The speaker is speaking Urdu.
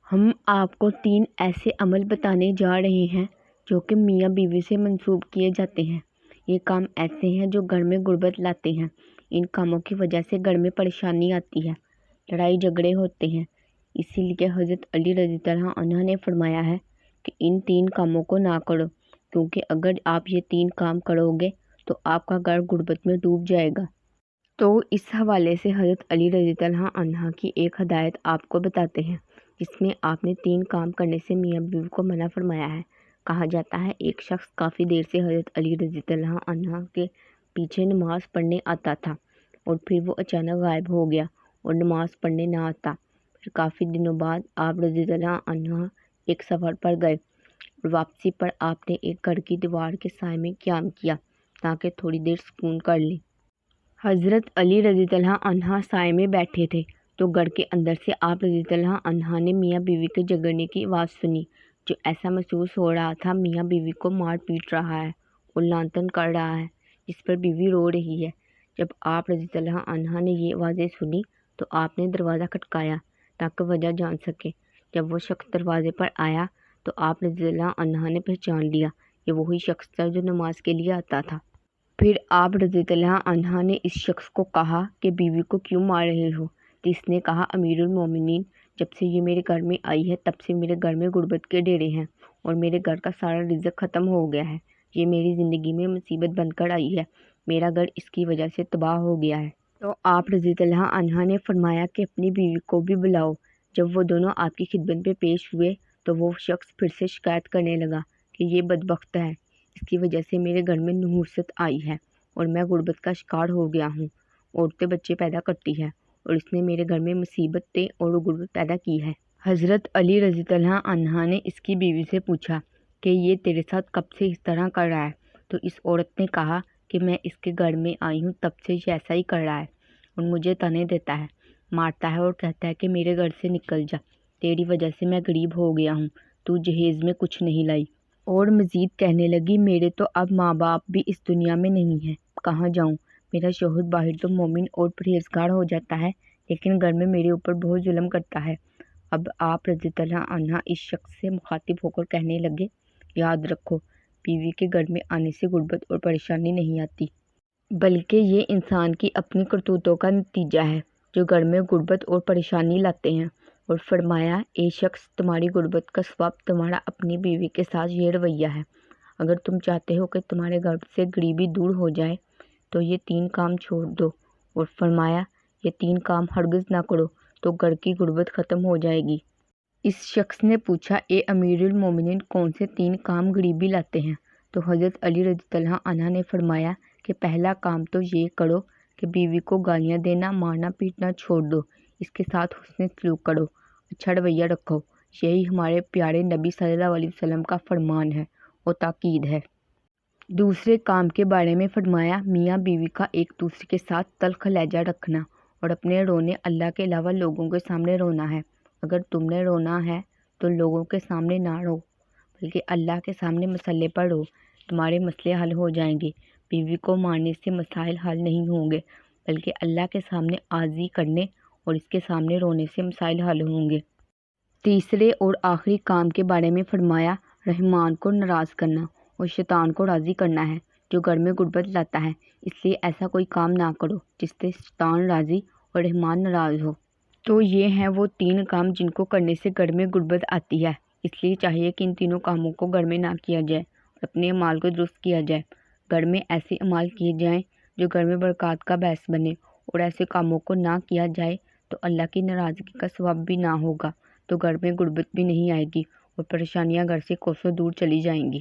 ہم آپ کو 3 ایسے عمل بتانے جا رہے ہیں جو کہ میاں بیوی سے منسوب کیے جاتے ہیں۔ یہ کام ایسے ہیں جو گھر میں غربت لاتے ہیں۔ ان کاموں کی وجہ سے گھر میں پریشانی آتی ہے، لڑائی جھگڑے ہوتے ہیں۔ اسی لیے حضرت علی رضی اللہ عنہ نے فرمایا ہے کہ ان 3 کاموں کو نہ کرو، کیونکہ اگر آپ یہ 3 کام کرو گے تو آپ کا گھر غربت میں ڈوب جائے گا۔ تو اس حوالے سے حضرت علی رضی اللہ عنہ کی ایک ہدایت آپ کو بتاتے ہیں، جس میں آپ نے 3 کام کرنے سے میاں بیوی کو منع فرمایا ہے۔ کہا جاتا ہے ایک شخص کافی دیر سے حضرت علی رضی اللہ عنہ کے پیچھے نماز پڑھنے آتا تھا اور پھر وہ اچانک غائب ہو گیا اور نماز پڑھنے نہ آتا۔ پھر کافی دنوں بعد آپ رضی اللہ عنہ ایک سفر پر گئے اور واپسی پر آپ نے ایک گھر کی دیوار کے سائے میں قیام کیا تاکہ تھوڑی دیر سکون کر لیں۔ حضرت علی رضی اللہ عنہ سائے میں بیٹھے تھے تو گھر کے اندر سے آپ رضی اللہ عنہ نے میاں بیوی کے جھگڑنے کی آواز سنی، جو ایسا محسوس ہو رہا تھا میاں بیوی کو مار پیٹ رہا ہے اور لعن طعن کر رہا ہے، جس پر بیوی رو رہی ہے۔ جب آپ رضی اللہ عنہ نے یہ آوازیں سنی تو آپ نے دروازہ کھٹکایا تاکہ وجہ جان سکے۔ جب وہ شخص دروازے پر آیا تو آپ رضی اللہ عنہ نے پہچان لیا، یہ وہی شخص تھا جو نماز کے لیے آتا تھا۔ پھر آپ رضی اللہ عنہ نے اس شخص کو کہا کہ بیوی کو کیوں مار رہے ہو؟ تو اس نے کہا، امیر المومنین، جب سے یہ میرے گھر میں آئی ہے تب سے میرے گھر میں غربت کے ڈیرے ہیں اور میرے گھر کا سارا رزق ختم ہو گیا ہے۔ یہ میری زندگی میں مصیبت بن کر آئی ہے، میرا گھر اس کی وجہ سے تباہ ہو گیا ہے۔ تو آپ رضی اللہ عنہ نے فرمایا کہ اپنی بیوی کو بھی بلاؤ۔ جب وہ دونوں آپ کی خدمت میں پیش ہوئے تو وہ شخص پھر سے شکایت کرنے لگا کہ یہ بدبخت ہے، اس کی وجہ سے میرے گھر میں نحوست آئی ہے اور میں غربت کا شکار ہو گیا ہوں۔ عورتیں بچے پیدا کرتی ہے اور اس نے میرے گھر میں مصیبتیں اور غربت پیدا کی ہے۔ حضرت علی رضی اللہ عنہ نے اس کی بیوی سے پوچھا کہ یہ تیرے ساتھ کب سے اس طرح کر رہا ہے؟ تو اس عورت نے کہا کہ میں اس کے گھر میں آئی ہوں تب سے یہ ایسا ہی کر رہا ہے اور مجھے طعنے دیتا ہے، مارتا ہے اور کہتا ہے کہ میرے گھر سے نکل جا، تیری وجہ سے میں غریب ہو گیا ہوں، تو جہیز میں کچھ نہیں لائی۔ اور مزید کہنے لگی، میرے تو اب ماں باپ بھی اس دنیا میں نہیں ہیں، کہاں جاؤں؟ میرا شوہر باہر تو مومن اور پرہیزگار ہو جاتا ہے لیکن گھر میں میرے اوپر بہت ظلم کرتا ہے۔ اب آپ رضی اللہ عنہ اس شخص سے مخاطب ہو کر کہنے لگے، یاد رکھو، بیوی کے گھر میں آنے سے غربت اور پریشانی نہیں آتی، بلکہ یہ انسان کی اپنی کرتوتوں کا نتیجہ ہے جو گھر میں غربت اور پریشانی لاتے ہیں۔ اور فرمایا، اے شخص، تمہاری غربت کا سبب تمہارا اپنی بیوی کے ساتھ یہ رویہ ہے۔ اگر تم چاہتے ہو کہ تمہارے گھر سے غریبی دور ہو جائے تو یہ 3 کام چھوڑ دو۔ اور فرمایا، یہ 3 کام ہرگز نہ کرو تو گھر کی غربت ختم ہو جائے گی۔ اس شخص نے پوچھا، اے امیر المومنین، کون سے 3 کام غریبی لاتے ہیں؟ تو حضرت علی رضی اللہ عنہ نے فرمایا کہ پہلا کام تو یہ کرو کہ بیوی کو گالیاں دینا، مارنا پیٹنا چھوڑ دو، اس کے ساتھ حسن سلوک کرو، اچھا رویہ رکھو، یہی ہمارے پیارے نبی صلی اللہ علیہ وسلم کا فرمان ہے اور تاکید ہے۔ دوسرے کام کے بارے میں فرمایا، میاں بیوی کا ایک دوسرے کے ساتھ تلخ لہجہ رکھنا اور اپنے رونے اللہ کے علاوہ لوگوں کے سامنے رونا ہے۔ اگر تم نے رونا ہے تو لوگوں کے سامنے نہ رو، بلکہ اللہ کے سامنے مسلح پر رو، تمہارے مسئلے حل ہو جائیں گے۔ بیوی کو مارنے سے مسائل حل نہیں ہوں گے، بلکہ اللہ کے سامنے عاجزی کرنے اور اس کے سامنے رونے سے مسائل حل ہوں گے۔ تیسرے اور آخری کام کے بارے میں فرمایا، رحمان کو ناراض کرنا اور شیطان کو راضی کرنا ہے، جو گھر میں غربت لاتا ہے۔ اس لیے ایسا کوئی کام نہ کرو جس سے شیطان راضی اور رحمان ناراض ہو۔ تو یہ ہیں وہ 3 کام جن کو کرنے سے گھر میں غربت آتی ہے۔ اس لیے چاہیے کہ ان تینوں کاموں کو گھر میں نہ کیا جائے اور اپنے اعمال کو درست کیا جائے۔ گھر میں ایسے اعمال کیے جائیں جو گھر میں برکات کا باعث بنے، اور ایسے کاموں کو نہ کیا جائے تو اللہ کی ناراضگی کا ثواب بھی نہ ہوگا، تو گھر میں غربت بھی نہیں آئے گی اور پریشانیاں گھر سے کوسوں دور چلی جائیں گی۔